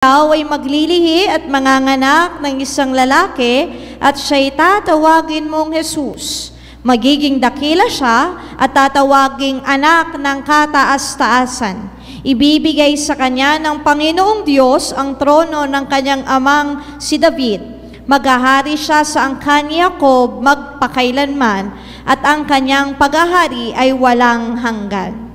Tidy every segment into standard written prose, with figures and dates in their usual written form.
Ikaw ay maglilihi at manganganak ng isang lalaki at siya'y tatawagin mong Jesus. Magiging dakila siya at tatawaging anak ng kataas-taasan. Ibibigay sa kanya ng Panginoong Diyos ang trono ng kanyang amang si David. Maghahari siya sa angkan ni Jacob magpakailanman at ang kanyang paghahari ay walang hanggan.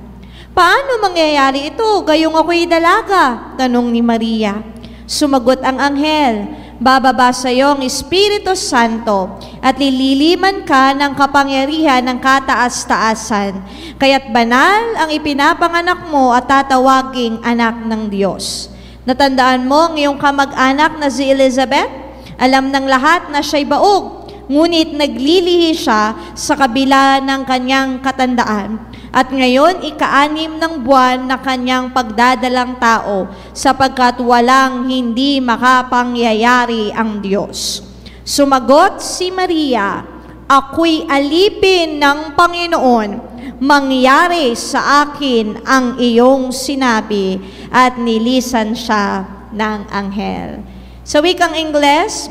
Paano mangyayari ito? Gayong ako'y dalaga, tanong ni Maria. Sumagot ang anghel, bababa sa iyo ang Espiritu Santo at lililiman ka ng kapangyarihan ng kataas-taasan. Kaya't banal ang ipinapanganak mo at tatawaging anak ng Diyos. Natandaan mo ang iyong kamag-anak na si Elizabeth? Alam ng lahat na siya'y baog, ngunit naglilihi siya sa kabila ng kanyang katandaan. At ngayon, ika-6 ng buwan na kanyang pagdadalang tao, sapagkat walang hindi makapangyayari ang Diyos. Sumagot si Maria, ako'y alipin ng Panginoon, mangyari sa akin ang iyong sinabi, at nilisan siya ng anghel. Sa wikang Ingles,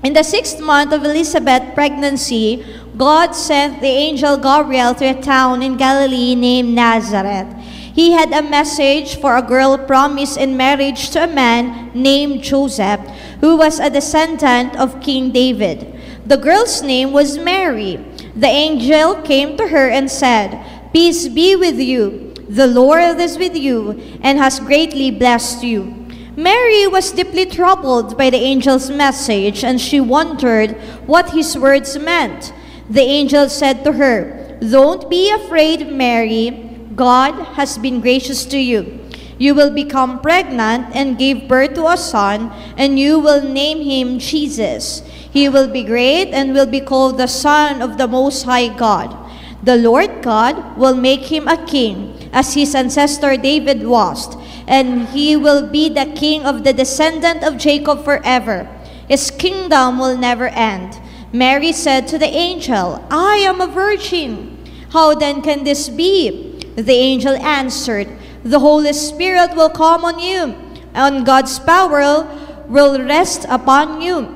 in the 6th month of Elizabeth's pregnancy, God sent the angel Gabriel to a town in Galilee named Nazareth. He had a message for a girl promised in marriage to a man named Joseph, who was a descendant of King David. The girl's name was Mary. The angel came to her and said, "Peace be with you. The Lord is with you and has greatly blessed you." Mary was deeply troubled by the angel's message, and she wondered what his words meant. The angel said to her, "Don't be afraid, Mary. God has been gracious to you. You will become pregnant and give birth to a son, and you will name him Jesus. He will be great and will be called the Son of the Most High God. The Lord God will make him a king, as his ancestor David was, and he will be the king of the descendant of Jacob forever. His kingdom will never end." Mary said to the angel, "I am a virgin. How then can this be?" The angel answered, "The Holy Spirit will come on you, and God's power will rest upon you.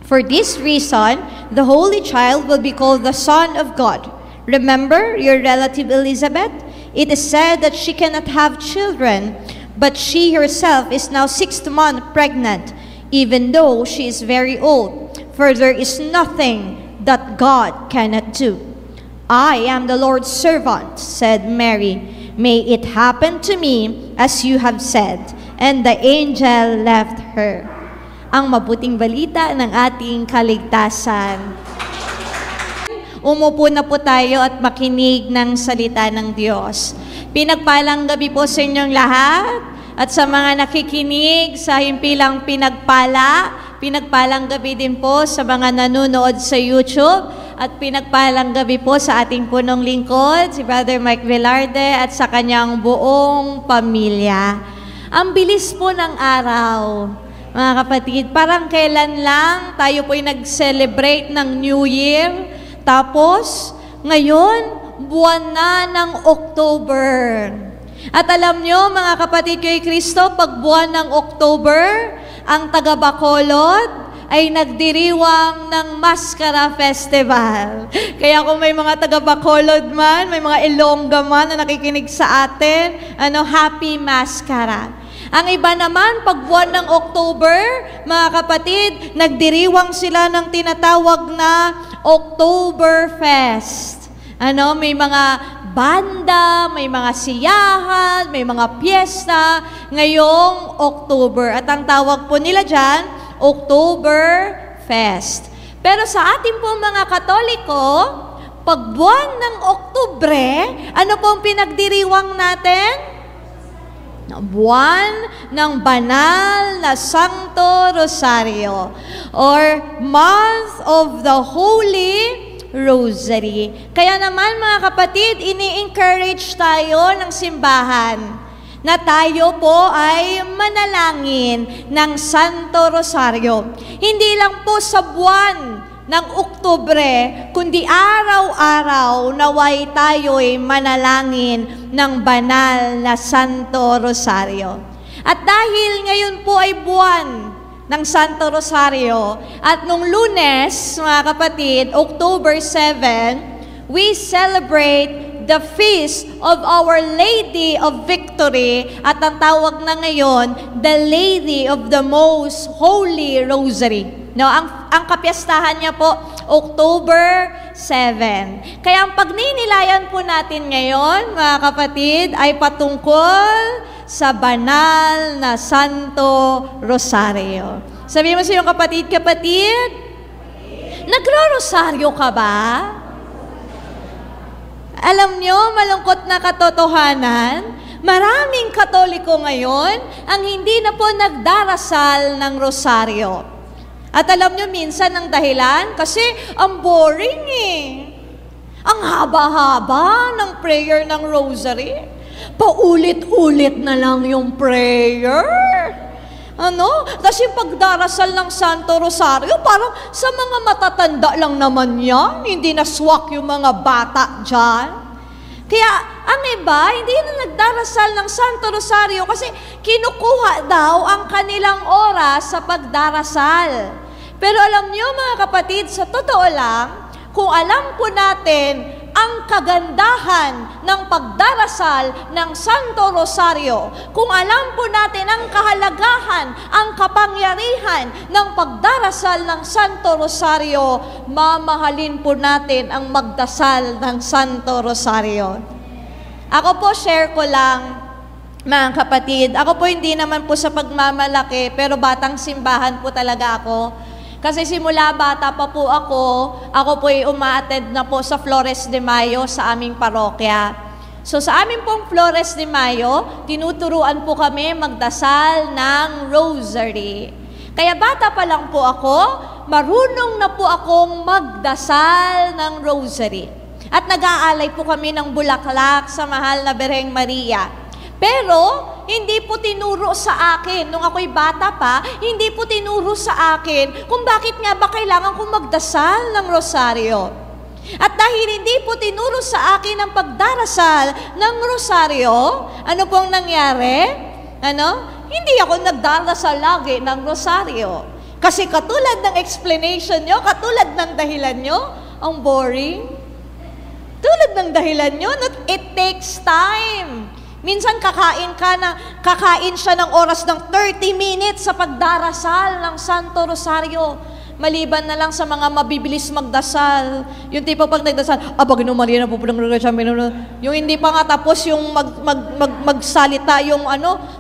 For this reason, the Holy Child will be called the Son of God. Remember your relative Elizabeth? It is said that she cannot have children, but she herself is now 6th month pregnant, even though she is very old. For there is nothing that God cannot do." "I am the Lord's servant," said Mary. "May it happen to me as you have said." And the angel left her. Ang mabuting balita ng ating kaligtasan. Umupo na po tayo at makinig ng salita ng Diyos. Pinagpalang gabi po sa inyong lahat at sa mga nakikinig sa himpilang pinagpalang gabi din po sa mga nanonood sa YouTube at pinagpalang gabi po sa ating punong lingkod, si Brother Mike Velarde at sa kanyang buong pamilya. Ang bilis po ng araw, mga kapatid, parang kailan lang tayo po'y nag-celebrate ng New Year, tapos ngayon, buwan na ng October. At alam nyo, mga kapatid kay Kristo, pag buwan ng October, ang taga-Bacolod ay nagdiriwang ng Maskara Festival. Kaya kung may mga taga-Bacolod man, may mga Ilongga man na nakikinig sa atin, happy Maskara. Ang iba naman, pag buwan ng October, mga kapatid, nagdiriwang sila ng tinatawag na Oktoberfest. May mga banda, may mga siyahan, may mga piyesta ngayong October. At ang tawag po nila dyan, Oktoberfest. Pero sa ating po mga Katoliko, pag buwan ng Oktubre, ano pong pinagdiriwang natin? Buwan ng banal na Santo Rosario, or month of the Holy Rosary. Kaya naman mga kapatid, ini-encourage tayo ng simbahan na tayo po ay manalangin ng Santo Rosario. Hindi lang po sa buwan ng Oktubre, kundi araw-araw naway tayo'y manalangin ng banal na Santo Rosario. At dahil ngayon po ay buwan ng Santo Rosario, at nung Lunes, mga kapatid, October 7, we celebrate the feast of Our Lady of Victory, at ang tawag na ngayon, the Lady of the Most Holy Rosary. No, ang kapiyastahan niya po, October 7. Kaya ang pagninilayan po natin ngayon, mga kapatid, ay patungkol sa banal na Santo Rosario. Sabihin mo sa iyong kapatid, nagro-rosaryo ka ba? Alam nyo, malungkot na katotohanan, maraming Katoliko ngayon ang hindi na po nagdarasal ng rosaryo. At alam nyo, minsan ang dahilan, kasi ang boring eh. Ang haba-haba ng prayer ng rosary. Paulit-ulit na lang yung prayer. Kasi pagdarasal ng Santo Rosario, parang sa mga matatanda lang naman yan. Hindi na swak yung mga bata dyan. Kaya ang iba, hindi na nagdarasal ng Santo Rosario kasi kinukuha daw ang kanilang oras sa pagdarasal. Pero alam niyo mga kapatid, sa totoo lang, kung alam po natin ang kagandahan ng pagdarasal ng Santo Rosario, kung alam po natin ang kahalagahan, ang kapangyarihan ng pagdarasal ng Santo Rosario, mamahalin po natin ang magdasal ng Santo Rosario. Ako po, share ko lang, mga kapatid, ako po hindi naman po sa pagmamalaki, pero batang simbahan po talaga ako. Kasi simula bata pa po ako po ay uma-attend na po sa Flores de Mayo sa aming parokya. So sa aming pong Flores de Mayo, tinuturuan po kami magdasal ng rosary. Kaya bata pa lang po ako, marunong na po akong magdasal ng rosary. At nag-aalay po kami ng bulaklak sa mahal na Birheng Maria. Pero, hindi po tinuro sa akin, nung ako'y bata pa, hindi po tinuro sa akin kung bakit nga ba kailangan kong magdasal ng rosaryo. At dahil hindi po tinuro sa akin ang pagdarasal ng rosaryo, ano pong nangyari? Hindi ako nagdarasal lagi ng rosaryo. Kasi katulad ng explanation nyo, katulad ng dahilan nyo, ang boring. Tulad ng dahilan nyo, it takes time. Minsan kakain siya ng oras ng 30 minutes sa pagdarasal ng Santo Rosario. Maliban na lang sa mga mabibilis magdasal. Yung tipo pag nagdasal, Panginoon Maria na po yung hindi pa nga tapos yung magsalita yung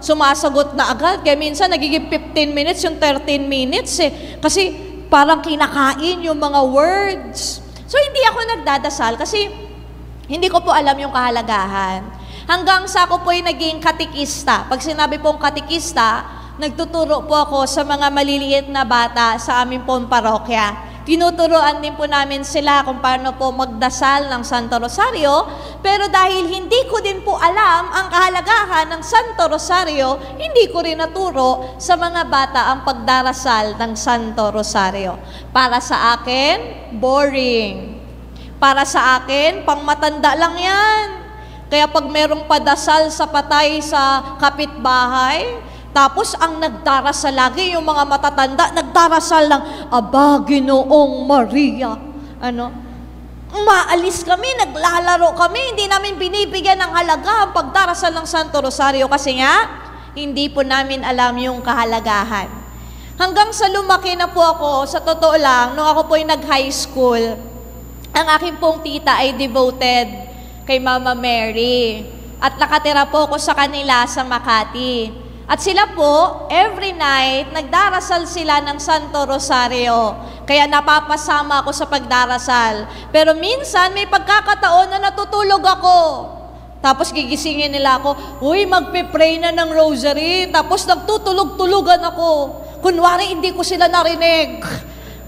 sumasagot na agad. Kaya minsan nagiging 15 minutes, yung 13 minutes eh. Kasi parang kinakain yung mga words. So hindi ako nagdadasal kasi hindi ko po alam yung kahalagahan. Hanggang sa ako po'y naging katikista. Pag sinabi pong katikista, nagtuturo po ako sa mga maliliit na bata sa aming pong parokya. Tinuturoan din po namin sila kung paano po magdasal ng Santo Rosario, pero dahil hindi ko din po alam ang kahalagahan ng Santo Rosario, hindi ko rin naturo sa mga bata ang pagdarasal ng Santo Rosario. Para sa akin, boring. Para sa akin, pangmatanda lang yan. Kaya pag merong padasal sa patay sa kapitbahay, tapos ang nagdarasal lagi, yung mga matatanda, nagdarasal ng, Aba, Ginoong Maria. Umaalis kami, naglalaro kami, hindi namin binibigyan ng halaga ang pagdarasal ng Santo Rosario kasi nga, hindi po namin alam yung kahalagahan. Hanggang sa lumaki na po ako, sa totoo lang, nung ako po'y nag-high school, ang aking pong tita ay devoted kay Mama Mary. At nakatira po ako sa kanila sa Makati. At sila po, every night, nagdarasal sila ng Santo Rosario. Kaya napapasama ako sa pagdarasal. Pero minsan, may pagkakataon na natutulog ako. Tapos gigisingin nila ako, Uy, magpe-pray na ng rosary. Tapos nagtutulog-tulugan ako. Kunwari, hindi ko sila narinig.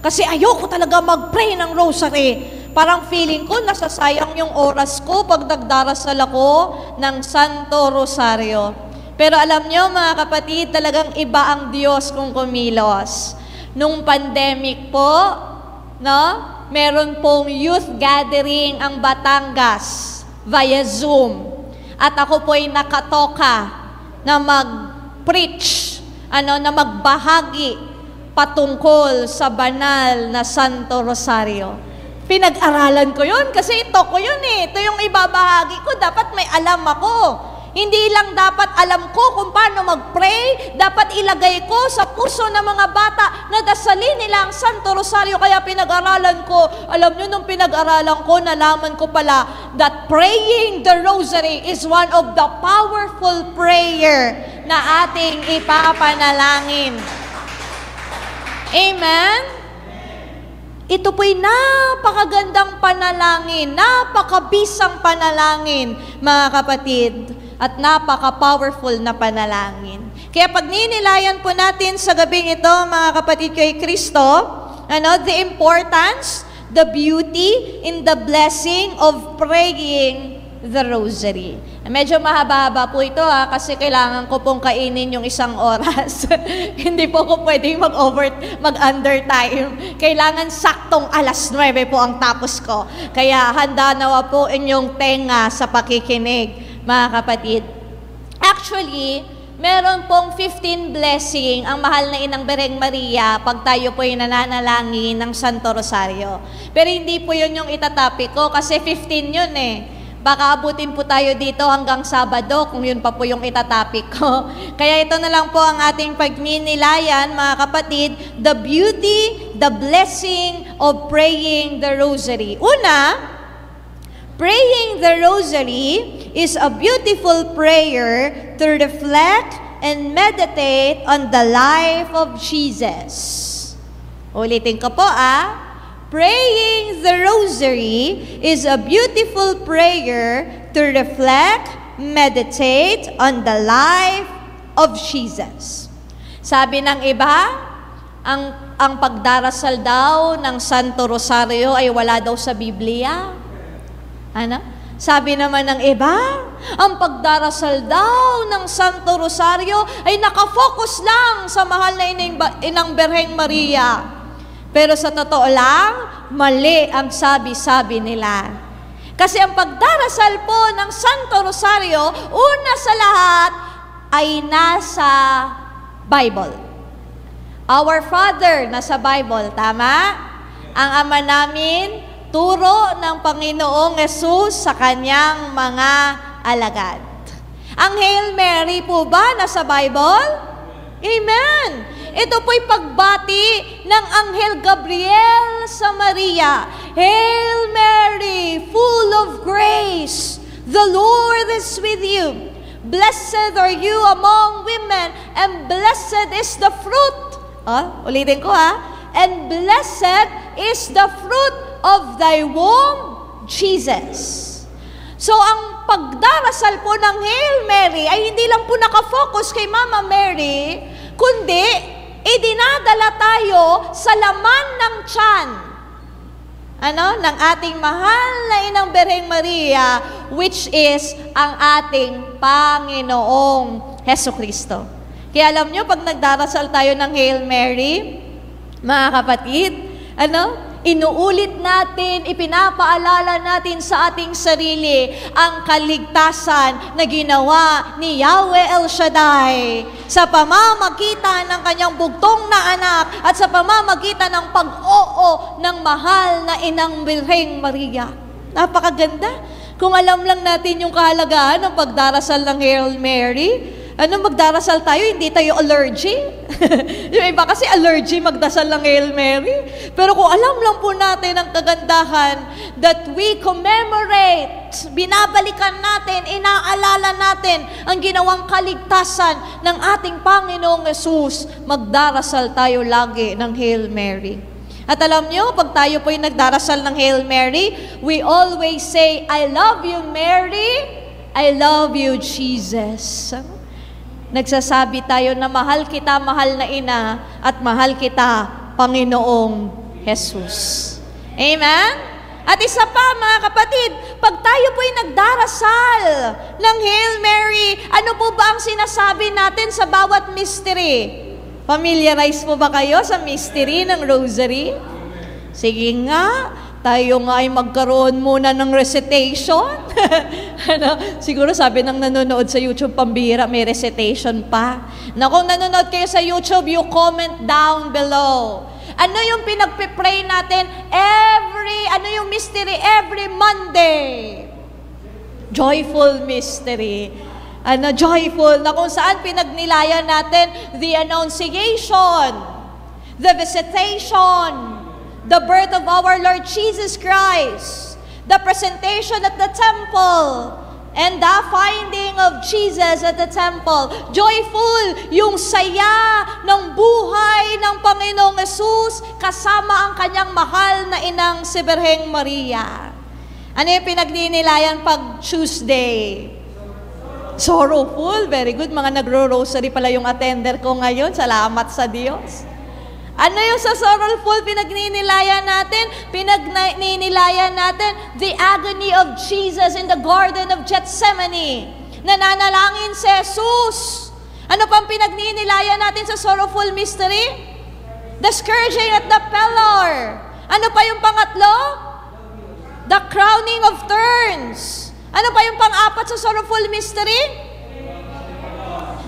Kasi ayoko talaga mag-pray ng rosary. Parang feeling ko, nasasayang yung oras ko pag nagdarasal ako ng Santo Rosario. Pero alam nyo, mga kapatid, talagang iba ang Diyos kung kumilos. Nung pandemic po, meron pong youth gathering ang Batangas via Zoom. At ako po ay nakatoka na mag-preach, na magbahagi patungkol sa banal na Santo Rosario. Pinag-aralan ko yun kasi ito ko yun eh. Ito yung ibabahagi ko. Dapat may alam ako. Hindi lang dapat alam ko kung paano mag-pray, dapat ilagay ko sa puso ng mga bata na dasalin nila ang Santo Rosario. Kaya pinag-aralan ko. Alam nyo, nung pinag-aralan ko, nalaman ko pala that praying the Rosary is one of the powerful prayer na ating ipapanalangin. Amen? Ito po'y napakagandang panalangin, napakabisang panalangin, mga kapatid, at napaka-powerful na panalangin. Kaya pag ninilayan po natin sa gabing ito, mga kapatid kay Kristo, the importance, the beauty in the blessing of praying the Rosary. Medyo mahaba-haba po ito kasi kailangan ko pong kainin yung 1 oras. Hindi po ko pwedeng mag-under time. Kailangan saktong 9:00 po ang tapos ko. Kaya handa nawa po inyong tenga sa pakikinig, mga kapatid. Actually, meron pong 15 blessing ang mahal na Inang Birheng Maria pag tayo po yung nananalangin ng Santo Rosario. Pero hindi po yun yung itatopic ko kasi 15 yun eh. Baka abutin po tayo dito hanggang Sabado kung yun pa po yung itatopic ko. Kaya ito na lang po ang ating pagninilayan, mga kapatid, the beauty, the blessing of praying the Rosary. Una, praying the Rosary is a beautiful prayer to reflect and meditate on the life of Jesus. Ulitin ko po Praying the Rosary is a beautiful prayer to reflect, meditate on the life of Jesus. Sabi ng iba, ang pagdarasal daw ng Santo Rosario ay wala daw sa Biblia. Sabi naman ng iba, ang pagdarasal daw ng Santo Rosario ay nakafocus lang sa mahal na Inang Birheng Maria. Pero sa totoo lang, mali ang sabi-sabi nila. Kasi ang pagdarasal po ng Santo Rosario, una sa lahat, ay nasa Bible. Our Father, nasa Bible, tama? Ang Ama namin, turo ng Panginoong Hesus sa kanyang mga alagad. Ang Hail Mary po ba nasa Bible? Amen! Ito po'y pagbati ng Anghel Gabriel sa Maria. Hail Mary, full of grace, the Lord is with you. Blessed are you among women, and blessed is the fruit. Ulitin ko And blessed is the fruit of thy womb, Jesus. So, ang pagdarasal po ng Hail Mary ay hindi lang po nakafocus kay Mama Mary, kundi idinadala tayo sa laman ng tiyan ng ating mahal na Inang Birheng Maria, which is ang ating Panginoong Hesukristo. Kaya alam nyo, pag nagdarasal tayo ng Hail Mary, mga kapatid, inuulit natin, ipinapaalala natin sa ating sarili ang kaligtasan na ginawa ni Yahweh El Shaddai sa pamamagitan ng kanyang bugtong na anak at sa pamamagitan ng pag-oo ng mahal na Inang Birheng Maria. Napakaganda. Kung alam lang natin yung kahalagaan ng pagdarasal ng Hail Mary, magdarasal tayo, hindi tayo allergy. Yung iba kasi allergy magdasal ng Hail Mary. Pero kung alam lang po natin ang kagandahan that we commemorate, binabalikan natin, inaalala natin ang ginawang kaligtasan ng ating Panginoong Hesus, magdarasal tayo lagi ng Hail Mary. At alam nyo, pag tayo po'y nagdarasal ng Hail Mary, we always say, I love you, Mary. I love you, Jesus. Nagsasabi tayo na mahal kita, mahal na Ina, at mahal kita, Panginoong Hesus. Amen? At isa pa, mga kapatid, pag tayo po'y nagdarasal ng Hail Mary, ano po ba ang sinasabi natin sa bawat mystery? Familiarize po ba kayo sa mystery ng Rosary? Sige nga, tayo nga ay magkaroon muna ng recitation. Siguro sabi ng nanonood sa YouTube, pambira, may recitation pa. Na kung nanonood kayo sa YouTube, you comment down below. Ano yung pinagpipray natin ano yung mystery every Monday? Joyful mystery. Joyful, na kung saan pinagnilayan natin the Annunciation, the Visitation, the birth of our Lord Jesus Christ, the presentation at the temple, and the finding of Jesus at the temple. Joyful, yung saya ng buhay ng Panginoong Yesus kasama ang kanyang mahal na inang si Birheng Maria. Ano yung pinagninilayan pag Tuesday? Sorrowful, very good. Mga nagro-rosary pala yung attender ko ngayon. Salamat sa Diyos. Ano yung sa sorrowful pinagninilayan natin? Pinagninilayan natin the agony of Jesus in the Garden of Gethsemane. Nananalangin si Jesus. Ano pang pinagninilayan natin sa sorrowful mystery? The scourging at the pillar. Ano pa yung pangatlo? The crowning of thorns. Ano pa yung pang-apat sa sorrowful mystery?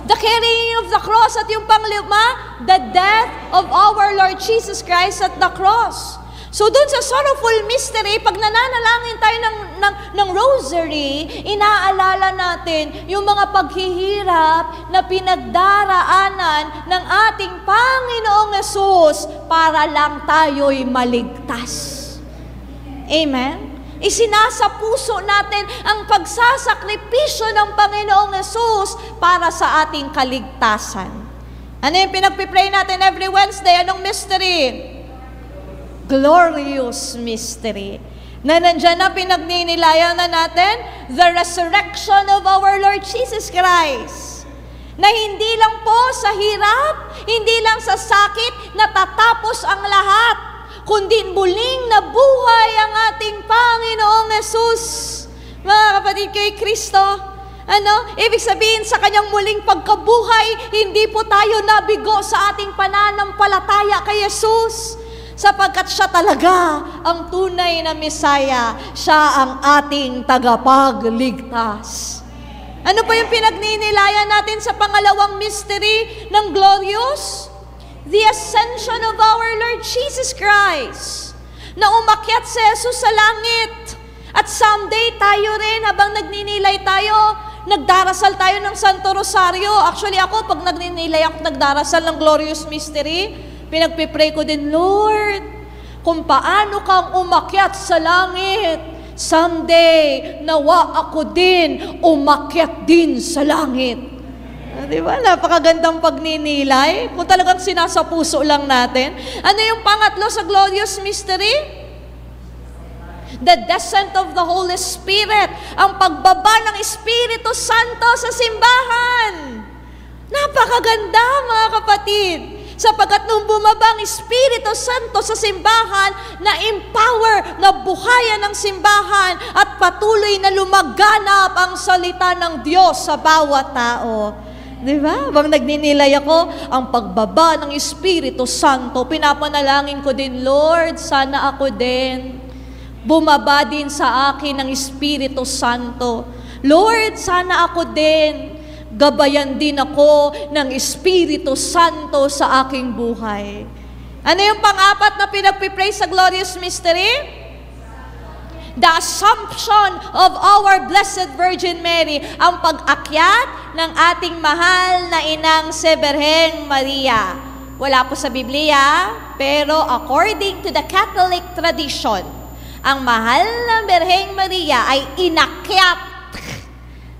The carrying of the cross, at yung panglima, the death of our Lord Jesus Christ at the cross. So dun sa sorrowful mystery, pag nananalangin tayo ng rosary, inaalala natin yung mga paghihirap na pinagdaraanan ng ating Panginoong Yesus para lang tayo'y maligtas. Amen? Isinasa puso natin ang pagsasakripisyo ng Panginoong Yesus para sa ating kaligtasan. Ano yung pinagpipray natin every Wednesday? Anong mystery? Glorious mystery. Na nandyan na pinagninilayan na natin, the resurrection of our Lord Jesus Christ. Na hindi lang po sa hirap, hindi lang sa sakit, natatapos ang lahat, kundi muling nabuhay ang ating Panginoong Yesus. Mga kapatid, kay Kristo, ibig sabihin sa kanyang muling pagkabuhay, hindi po tayo nabigo sa ating pananampalataya kay Yesus, sapagkat siya talaga ang tunay na Mesaya, siya ang ating tagapagligtas. Ano pa yung pinagninilayan natin sa pangalawang mystery ng glorious? The ascension of our Lord Jesus Christ, na umakyat si Jesus sa langit. At someday tayo rin, habang nagninilay tayo, nagdarasal tayo ng Santo Rosario. Actually ako, pag nagninilay ako, nagdarasal ng glorious mystery, pinagpipray ko din, Lord, kung paano kang umakyat sa langit, someday, nawa ako din, umakyat din sa langit. Diba? Napakagandang pagninilay. Kung talagang sinasapuso lang natin. Ano yung pangatlo sa glorious mystery? The descent of the Holy Spirit. Ang pagbaba ng Espiritu Santo sa simbahan. Napakaganda, mga kapatid. Sapagkat nung bumaba ang Espiritu Santo sa simbahan, na-empower, nabuhayan ang simbahan, at patuloy na lumaganap ang salita ng Diyos sa bawat tao. Diba? Habang nagninilay ako, ang pagbaba ng Espiritu Santo, pinapanalangin ko din, Lord, sana ako din. Bumaba din sa akin ng Espiritu Santo. Lord, sana ako din. Gabayan din ako ng Espiritu Santo sa aking buhay. Ano yung pang-apat na pinagpipray sa glorious mystery? The Assumption of our Blessed Virgin Mary, ang pag-akyat ng ating mahal na inang si Birheng Maria. Wala po sa Biblia, pero according to the Catholic tradition, ang mahal na Birheng Maria ay inakyat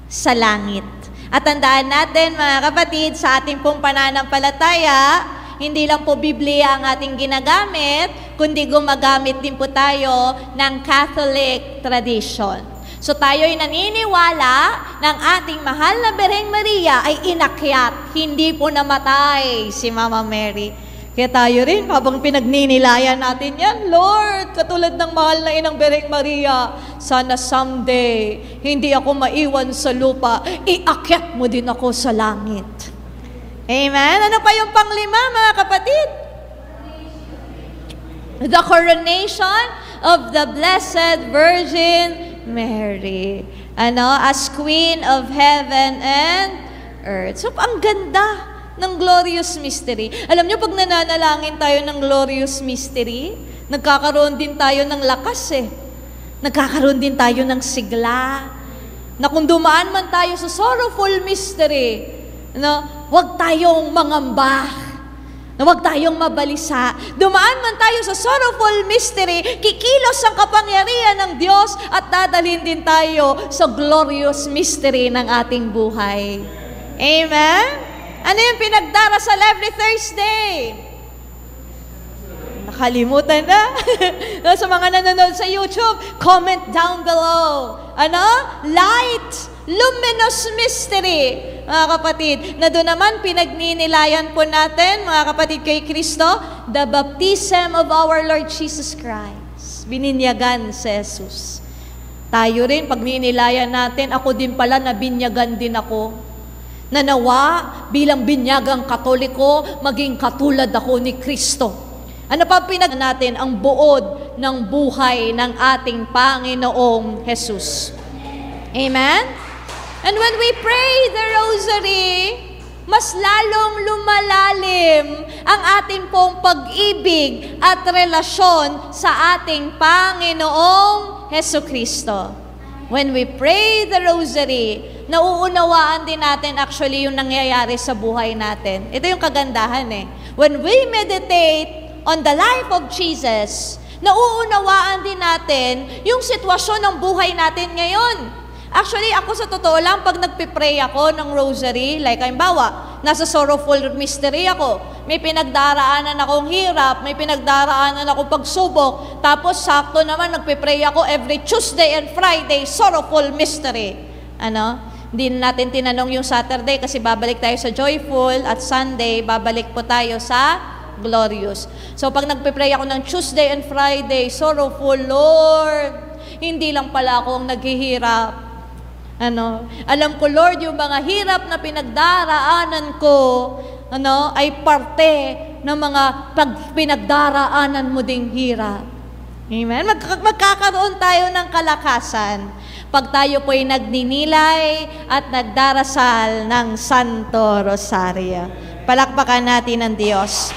sa langit. At tandaan natin, mga kapatid, sa ating pong pananampalataya, hindi lang po Biblia ang ating ginagamit, kundi gumagamit din po tayo ng Catholic tradition. So tayo'y naniniwala ng ating mahal na Birheng Maria ay inakyat, hindi po namatay si Mama Mary. Kaya tayo rin, habang pinagninilayan natin yan, Lord, katulad ng mahal na inang Birheng Maria, sana someday, hindi ako maiwan sa lupa, iakyat mo din ako sa langit. Amen? Ano pa yung panglima, mga kapatid? The coronation of the Blessed Virgin Mary. As Queen of Heaven and Earth. So, ang ganda ng glorious mystery. Alam niyo, pag nananalangin tayo ng glorious mystery, nagkakaroon din tayo ng lakas Nagkakaroon din tayo ng sigla. Na kung dumaan man tayo sa sorrowful mystery, huwag tayong mangamba. Na huwag tayong mabalisa. Dumaan man tayo sa sorrowful mystery, kikilos ang kapangyarihan ng Diyos at dadalhin din tayo sa glorious mystery ng ating buhay. Amen? Ano yung pinagdarasal every Thursday? Nakalimutan na. Sa mga nanonood sa YouTube, comment down below. Light, luminous mystery. Mga kapatid, na doon naman pinagninilayan po natin, mga kapatid kay Kristo, the baptism of our Lord Jesus Christ. Bininyagan si Jesus. Tayo rin, pag ninilayan natin, ako din pala, nabinyagan din ako. Nanawa, bilang binyagang Katoliko, maging katulad ako ni Kristo. Ano pa natin? Ang buod ng buhay ng ating Panginoong Jesus. Amen? And when we pray the rosary, mas lalong lumalalim ang ating pong pag-ibig at relasyon sa ating Panginoong Hesukristo. When we pray the rosary, nauunawaan din natin actually yung nangyayari sa buhay natin. Ito yung kagandahan When we meditate on the life of Jesus, nauunawaan din natin yung sitwasyon ng buhay natin ngayon. Actually, ako sa totoo lang, pag nagpipray ako ng rosary, like halimbawa, nasa sorrowful mystery ako, may pinagdaraanan akong hirap, may pinagdaraanan akong pagsubok, tapos sakto naman nagpipray ako every Tuesday and Friday, sorrowful mystery. Hindi natin tinanong yung Saturday kasi babalik tayo sa joyful at Sunday, babalik po tayo sa glorious. So, pag nagpipray ako ng Tuesday and Friday, sorrowful, Lord, hindi lang pala ako ang naghihirap. Alam ko, Lord, yung mga hirap na pinagdaraanan ko, ay parte ng mga pinagdaraanan mo ding hirap. Amen? Magkakaroon tayo ng kalakasan pag tayo po'y nagninilay at nagdarasal ng Santo Rosario. Palakpakan natin ang Diyos.